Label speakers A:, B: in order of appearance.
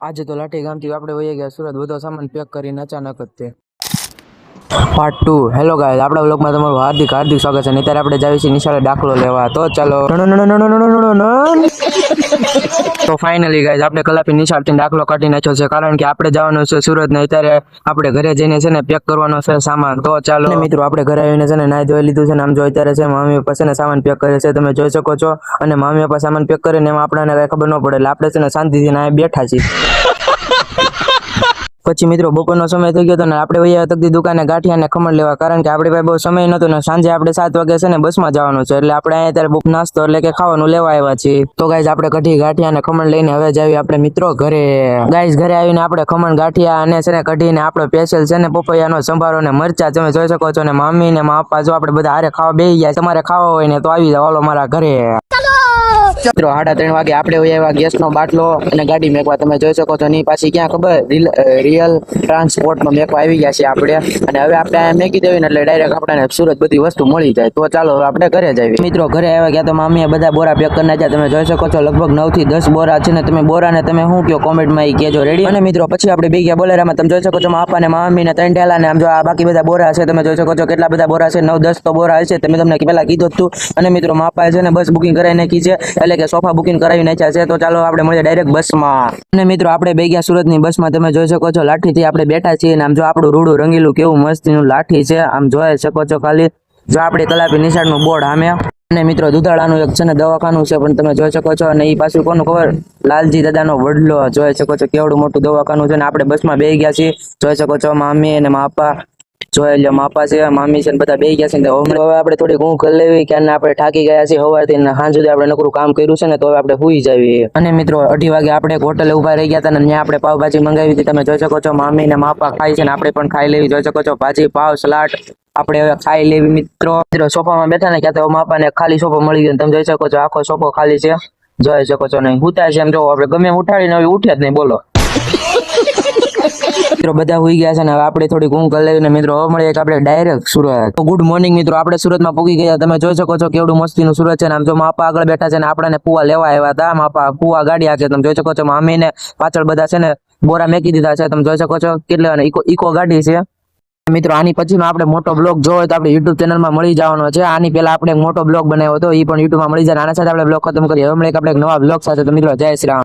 A: આજે તો લાઠી ગામથી આપણે વહી ગયા સુરત, બધો સામાન પેક કરીને અચાનક જ તે પાર્ટ 2. હેલો ગાઈસ, આપણા વ્લોગમાં તમારું હાર્દિક હાર્દિક સ્વાગત છે. અત્યારે આપણે જાવી છીએ નિશાળે દાખલો લેવા, તો ચાલો. તો ફાઇનલી ગાઈસ આપણે કલાપી નિશાળથી દાખલો કાઢી નાખ્યો છે, કારણ કે આપણે જવાનું છે સુરત ને અત્યારે આપણે ઘરે જઈને છે ને પેક કરવાનો છે સામાન. તો ચાલો મિત્રો, આપણે ઘરે આવીને છે ને નાઈ ધોઈ લીધું છે ને આમ જો અત્યારે છે મમ્મી પપ્પા છે ને સામાન પેક કરે છે, તમે જોઈ શકો છો. અને મમ્મી પપ્પા સામાન પેક કરીને એમાં આપણને કઈ ખબર ન પડે, એટલે આપણે છે ને શાંતિથી ના બેઠા છીએ. પછી મિત્રો બપોરનો સમય થઈ ગયો હતો ને આપણે વૈયા તકદી દુકાને ગાંઠિયા ને ખમણ લેવા, કારણ કે આપણી પાસે બહુ સમય નતો ને સાંજે આપણે 7 વાગે છે ને બસમાં જવાનું છે, એટલે આપણે અહીંયા ત્યારે નાસ્તો એટલે કે ખાવાનું લેવા આવ્યા છીએ. તો ગાઈઝ આપણે કઢી ગાંઠિયા ને ખમણ લઈને હવે જાવી આપણે મિત્રો ઘરે. ગાઈઝ ઘરે આવીને આપણે ખમણ ગાંઠિયા અને છે ને કઢીને આપણો સ્પેશિયલ છે ને પપૈયાનો સંભારો ને મરચા તમે જોઈ શકો છો, ને મમ્મી ને મા પપ્પા જો આપણે બધા હારે ખાવા બેસી ગયા. તમારે ખાવા હોય ને તો આવી જાવ હાલો મારા ઘરે. મિત્રો 3:30 વાગે આપણે આવ્યા ગેસનો બાટલો અને ગાડી મેકવા, તમે જોઈ શકો છો. ની પાછી ક્યાં ખબર, રિયલ ટ્રાન્સપોર્ટમાં મેકવા આવી ગયા છે આપણે. અને હવે આપણે અહીંયા મેકી દેવી ને એટલે ડાયરેક્ટ આપણને સુરત બધી વસ્તુ મળી જાય. તો ચાલો આપણે ઘરે જઈએ. મિત્રો ઘરે આવ્યા ગયા તો મમ્મીએ બધા બોરા પેક કરી નાખ્યા, તમે જોઈ શકો છો. લગભગ 9 થી 10 બોરા છે ને. તમે બોરાને તમે શું કહો કોમેન્ટમાં કહેજો, રેડી? અને મિત્રો પછી આપણે બે ગયા બોલેરામાં, તમે જોઈ શકો છો. માપા ને મમ્મી ને 3 ઠેલા ને આમ જો આ બાકી બધા બોરા છે, તમે જોઈ શકો છો કેટલા બધા બોરા છે. 9-10 તો બોરા હશે, તમે તમને પહેલા કીધું હતું. અને મિત્રો માપા છે ને બસ બુકિંગ કરાવી નાખી છે, એટલે કે સોફા બુકિંગ કરાવી નાખ્યા છે. તો ચાલો આપણે મળીએ ડાયરેક્ટ બસમાં. અને મિત્રો આપણે બે ગયા સુરતની બસમાં, તમે જોઈ શકો છો. લાઠીથી આપણે બેઠા છીએ ને આમ જો આપણું રૂડું રંગીલું કેવું મસ્તીનું લાઠી છે, આમ જોઈ શકો છો. ખાલી જો આપણે કલાપી નિશાળનું બોર્ડ સામે. અને મિત્રો દુધાળાનું એક છે ને દવાખાનું છે, પણ તમે જોઈ શકો છો. અને એ પાછું કોનું ખબર, લાલજી દાદાનો વડલો, જોઈ શકો છો કેવડું મોટું દવાખાનું છે. ને આપણે બસમાં બેસી ગયા છીએ, જોઈ શકો છો. મમ્મી અને માપા જોઈ લો, માપા છે, મામી છે, બધા બે ગયા છે. હવે આપણે થોડીક ઊંઘ કરી લેવી, ક્યાં આપણે થાકી ગયા છીએ સવારથી ને સાંજ સુધી આપણે નકરું કામ કર્યું છે ને, તો હવે આપણે સુઈ જઈએ. અને મિત્રો 2:30 વાગે આપણે એક હોટલે ઉભા રહી ગયા હતા ને ત્યાં આપણે પાવભાજી મંગાવી હતી, તમે જોઈ શકો છો. મામી ને માપા ખાઈ છે ને આપણે પણ ખાઈ લેવી, જોઈ શકો છો. ભાજી પાવ સલાડ આપણે હવે ખાઈ લેવી. મિત્રો સોફામાં બેઠા ને ક્યાં તો માપાને ખાલી સોફો મળી ગયો, તમે જોઈ શકો છો. આખો સોફો ખાલી છે, જોઈ શકો છો. નહીં ઉઠાય છે એમ જો, આપણે ગમે ઉઠાડીને હવે ઉઠે જ નહીં, બોલો. મિત્રો બધા હોઈ ગયા છે ને હવે આપણે થોડી ઊંઘ કરી લેવી ને મિત્રો હવે મળીએ આપણે ડાયરેક્ટ સુરત. તો ગુડ મોર્નિંગ મિત્રો, આપણે સુરતમાં પૂગી ગયા. તમે જોઈ શકો છો કેવડું મસ્તીનું સુરત છે ને. આમ જો માપા આગળ બેઠા છે ને આપણને પુવા લેવા આવ્યા હતા. માપા પુવા ગાડી આ છે, તમે જોઈ શકો છો. મામી ને પાછળ બધા છે ને બોરા મેકી દીધા છે, તમે જોઈ શકો છો. કેટલા ઇકો ગાડી છે. મિત્રો આની પછીનો આપણે મોટો બ્લોગ જોવો હોય તો આપણે YouTube ચેનલમાં મળી જવાનો છે. આની પહેલા આપણે એક મોટો બ્લોગ બનાવ્યો હતો, એ પણ YouTube માં મળી જાય. આના સાથે આપણે બ્લોગ ખતમ કરીએ. હવે મળીએ આપણે એક નવા બ્લોગ સાથે. તો મિત્રો જય શ્રી રામ.